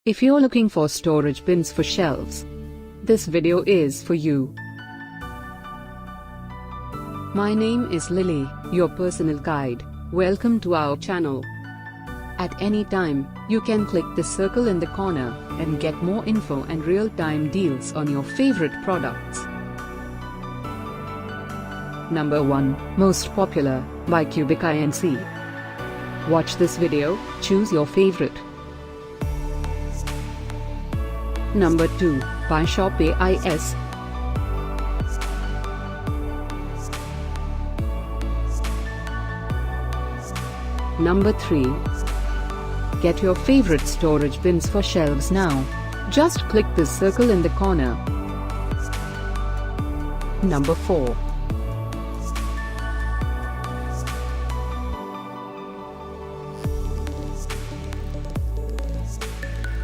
If you're looking for storage bins for shelves, this video is for you. My name is Lily, your personal guide. Welcome to our channel. At any time, you can click the circle in the corner and get more info and real-time deals on your favorite products. Number 1, Most Popular, by QUBIC Inc. Watch this video, choose your favorite. Number 2, by ShopAIS. Number 3. Get your favorite storage bins for shelves now. Just click this circle in the corner. Number 4.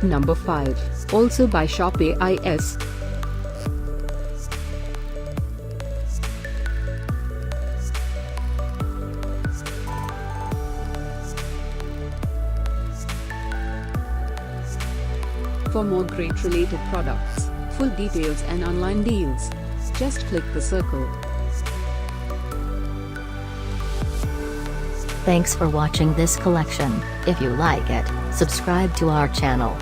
Number 5, also by ShopAIS. For more great related products, full details and online deals, just click the circle. Thanks for watching this collection. If you like it, subscribe to our channel.